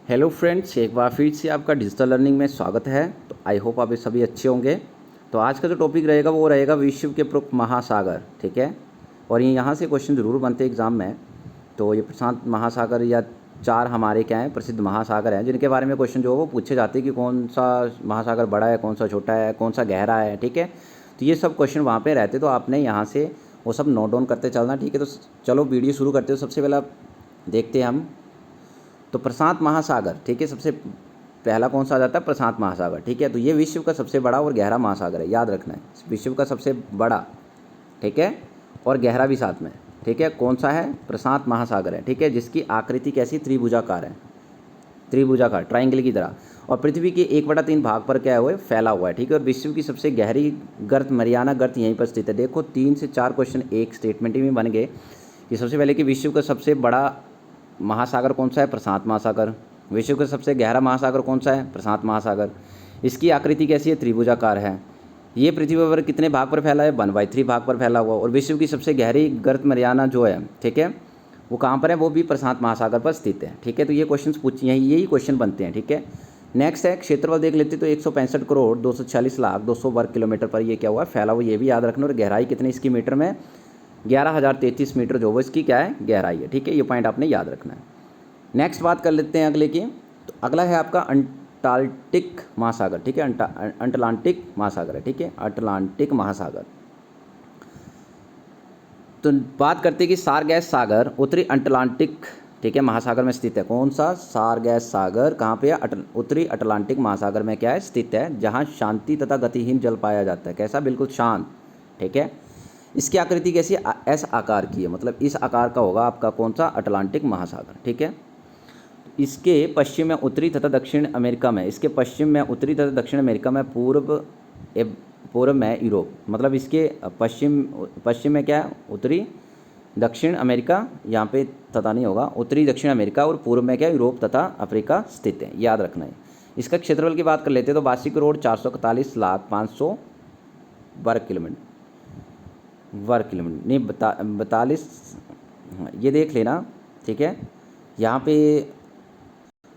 Hello friends, एक बार फिर से आपका डिजिटल लर्निंग में स्वागत है। तो आई होप आप सभी अच्छे होंगे। तो आज का जो टॉपिक रहेगा वो रहेगा विश्व के प्रमुख महासागर, ठीक है। और ये यहाँ से क्वेश्चन ज़रूर बनते हैं एग्ज़ाम में। तो ये प्रशांत महासागर या चार हमारे क्या हैं प्रसिद्ध महासागर हैं जिनके बारे में क्वेश्चन जो है वो पूछे जाते हैं कि कौन सा महासागर बड़ा है, कौन सा छोटा है, कौन सा गहरा है, ठीक है। तो ये सब क्वेश्चन वहाँ पर रहते, तो आपने यहाँ से वो सब नोट डाउन करते चलना, ठीक है। तो चलो वीडियो शुरू करते हो। सबसे पहला देखते हैं हम तो प्रशांत महासागर, ठीक है। सबसे पहला कौन सा आ जाता है? प्रशांत महासागर, ठीक है। तो ये विश्व का सबसे बड़ा और गहरा महासागर है, याद रखना है। विश्व का सबसे बड़ा, ठीक है, और गहरा भी साथ में, ठीक है। कौन सा है? प्रशांत महासागर है, ठीक है। जिसकी आकृति कैसी? त्रिभुजाकार है, त्रिभुजाकार, ट्राइंगल की तरह। और पृथ्वी के 1/3 भाग पर क्या हुआ है? फैला हुआ है, ठीक है। और विश्व की सबसे गहरी गर्त मरियाना गर्त यहीं पर स्थित है। देखो 3 से 4 क्वेश्चन एक स्टेटमेंट में बन गए कि सबसे पहले कि विश्व का सबसे बड़ा महासागर कौन सा है? प्रशांत महासागर। विश्व का सबसे गहरा महासागर कौन सा है? प्रशांत महासागर। इसकी आकृति कैसी है? त्रिभुजाकार है। ये पृथ्वी पर कितने भाग पर फैला है? 1/3 भाग पर फैला हुआ। और विश्व की सबसे गहरी गर्त मरियाना जो है, ठीक है, वो कहाँ पर है? वो भी प्रशांत महासागर पर स्थित है, ठीक है। तो ये क्वेश्चन यही क्वेश्चन बनते हैं, ठीक है। नेक्स्ट है क्षेत्रफल देख लेते तो 165 करोड़ 246 लाख 200 वर्ग किलोमीटर पर ये क्या हुआ? फैला हुआ। ये भी याद रखना। और गहराई कितनी इसकी मीटर में? 11,033 मीटर जो वो इसकी क्या है? गहराई है, ठीक है। ये पॉइंट आपने याद रखना है। नेक्स्ट बात कर लेते हैं अगले की। तो अगला है आपका अंटार्कटिक महासागर, ठीक है। अटलांटिक महासागर है, ठीक है। अटलांटिक महासागर। तो बात करते हैं कि सारगैस सागर उत्तरी अटलांटिक, ठीक है, महासागर में स्थित है। कौन सा? सारगैस सागर कहाँ पे है? उत्तरी अटलांटिक महासागर में क्या है? स्थित है, जहाँ शांति तथा गतिहीन जल पाया जाता है। कैसा? बिल्कुल शांत, ठीक है। इसकी आकृति कैसी है? एस आकार की है, मतलब इस आकार का होगा आपका कौन सा? अटलांटिक महासागर, ठीक है। इसके पश्चिम में उत्तरी तथा दक्षिण अमेरिका में, इसके पश्चिम में उत्तरी तथा दक्षिण अमेरिका में, पूर्व में यूरोप, मतलब इसके पश्चिम में क्या है? उत्तरी दक्षिण अमेरिका, यहाँ पे तथा नहीं होगा, उत्तरी दक्षिण अमेरिका, और पूर्व में क्या? यूरोप तथा अफ्रीका स्थित है, याद रखना है। इसका क्षेत्रफल की बात कर लेते हैं तो 82 करोड़ 441 लाख 500 वर्ग किलोमीटर नहीं, 42, ये देख लेना, ठीक है। यहाँ पे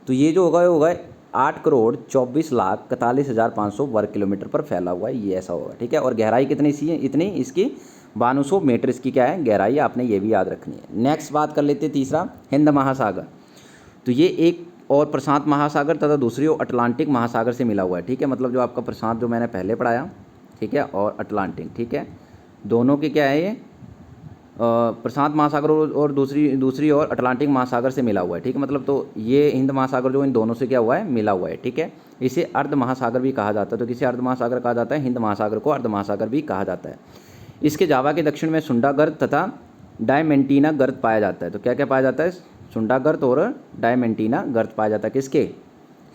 तो ये जो होगा ये होगा 8 करोड़ 24 लाख 41,500 वर्ग किलोमीटर पर फैला हुआ है, ये ऐसा होगा, ठीक है। और गहराई कितनी सी है? इतनी इसकी 9200 मीटर इसकी क्या है? गहराई। आपने ये भी याद रखनी है। नेक्स्ट बात कर लेते हैं तीसरा, हिंद महासागर। तो ये एक और प्रशांत महासागर तथा दूसरी ओर अटलांटिक महासागर से मिला हुआ है, ठीक है। मतलब जो आपका प्रशांत जो मैंने पहले पढ़ाया, ठीक है, और अटलांटिक, ठीक है, दोनों के क्या है? ये प्रशांत महासागर और दूसरी ओर अटलांटिक महासागर से मिला हुआ है, ठीक है। मतलब तो ये हिंद महासागर जो इन दोनों से क्या हुआ है? मिला हुआ है, ठीक है। इसे अर्ध महासागर भी कहा जाता है। तो किसे अर्ध महासागर कहा जाता है? हिंद महासागर को अर्ध महासागर भी कहा जाता है। इसके जावा के दक्षिण में सुंडा गर्त तथा डायमेंटीना गर्त पाया जाता है। तो क्या क्या पाया जाता है? सुंडा गर्त और डायमेंटीना गर्त पाया जाता है। किसके?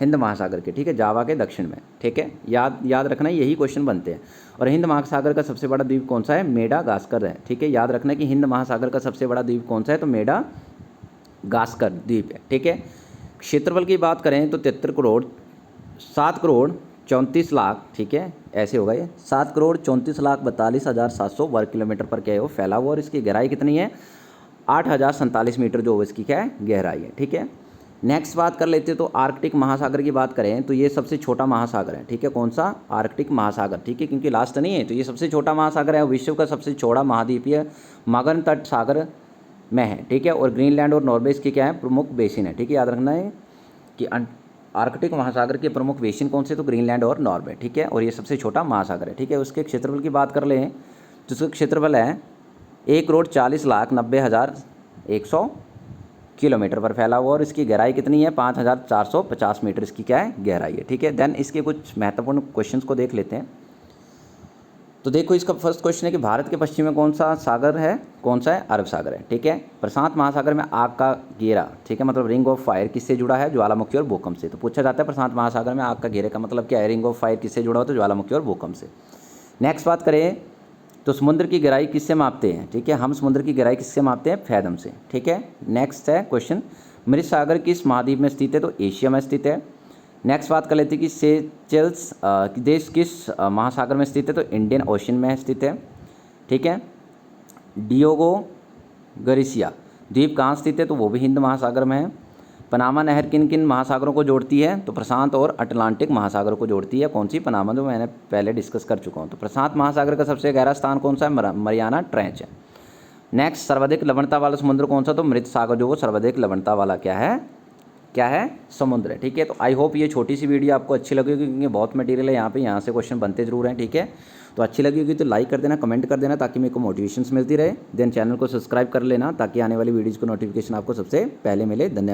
हिंद महासागर के, ठीक है, जावा के दक्षिण में, ठीक है। याद रखना, यही क्वेश्चन बनते हैं। और हिंद महासागर का सबसे बड़ा द्वीप कौन सा है? मेडागास्कर है, ठीक है। याद रखना कि हिंद महासागर का सबसे बड़ा द्वीप कौन सा है? तो मेडागास्कर द्वीप है, ठीक है। क्षेत्रफल की बात करें तो 7 करोड़ 34 लाख, ठीक है, ऐसे होगा ये 7 करोड़ 34 लाख 42,700 वर्ग किलोमीटर पर क्या है? वो फैला हुआ। और इसकी गहराई कितनी है? 8,047 मीटर जो इसकी क्या है? गहराई है, ठीक है। नेक्स्ट बात कर लेते हैं तो आर्कटिक महासागर की बात करें तो ये सबसे छोटा महासागर है, ठीक है। कौन सा? आर्कटिक महासागर, ठीक है, क्योंकि लास्ट नहीं है। तो ये सबसे छोटा महासागर है, विश्व का सबसे चौड़ा महाद्वीपीय मगन तट सागर में है, ठीक है। और ग्रीनलैंड और नॉर्वे इसके क्या है? प्रमुख बेसिन है, ठीक है। याद रखना है कि आर्कटिक महासागर के प्रमुख बेसिन कौन से? तो ग्रीनलैंड और नॉर्वे, ठीक है। और ये सबसे छोटा महासागर है, ठीक है। उसके क्षेत्रफल की बात कर लें तो उसका क्षेत्रफल है 1 करोड़ 40 लाख 90,100 किलोमीटर पर फैला हुआ। और इसकी गहराई कितनी है? 5,450 मीटर इसकी क्या है? गहराई है, ठीक है। देन इसके कुछ महत्वपूर्ण क्वेश्चंस को देख लेते हैं। तो देखो इसका फर्स्ट क्वेश्चन है कि भारत के पश्चिम में कौन सा सागर है? कौन सा है? अरब सागर है, ठीक है। प्रशांत महासागर में आग का घेरा, ठीक है, मतलब रिंग ऑफ फायर किससे जुड़ा है? ज्वालामुखी और भूकंप से। तो पूछा जाता है प्रशांत महासागर में आग का घेरे का मतलब क्या है? रिंग ऑफ फायर किससे जुड़ा हो? तो ज्वालामुखी और भूकंप से। नेक्स्ट बात करें तो समुद्र की गहराई किससे मापते हैं? ठीक है, हम समुद्र की गहराई किससे मापते हैं? फैदम से, ठीक है। नेक्स्ट है क्वेश्चन, मृत सागर किस महाद्वीप में स्थित है? तो एशिया में स्थित है। नेक्स्ट बात कर लेते हैं कि सेचेल्स देश किस महासागर में स्थित है? तो इंडियन ओशन में स्थित है, ठीक है। डियोगो गरीसिया द्वीप कहाँ स्थित है? तो वो भी हिंद महासागर में है। पनामा नहर किन किन महासागरों को जोड़ती है? तो प्रशांत और अटलांटिक महासागरों को जोड़ती है। कौन सी? पनामा, जो मैंने पहले डिस्कस कर चुका हूँ। तो प्रशांत महासागर का सबसे गहरा स्थान कौन सा है? मरियाना ट्रेंच है। नेक्स्ट, सर्वाधिक लवणता वाला समुद्र कौन सा? तो मृत सागर, जो वो सर्वाधिक लवणता वाला क्या है समुद्र है। ठीक है, तो आई होप ये छोटी सी वीडियो आपको अच्छी लगी होगी, क्योंकि बहुत मटेरियल है यहाँ से क्वेश्चन बनते जरूर हैं। ठीक है, तो अच्छी लगी होगी तो लाइक कर देना, कमेंट कर देना, ताकि मेरे को मोटिवेशंस मिलती रहे। देन चैनल को सब्सक्राइब कर लेना, ताकि आने वाली वीडियोज़ को नोटिफिकेशन आपको सबसे पहले मिले। धन्यवाद।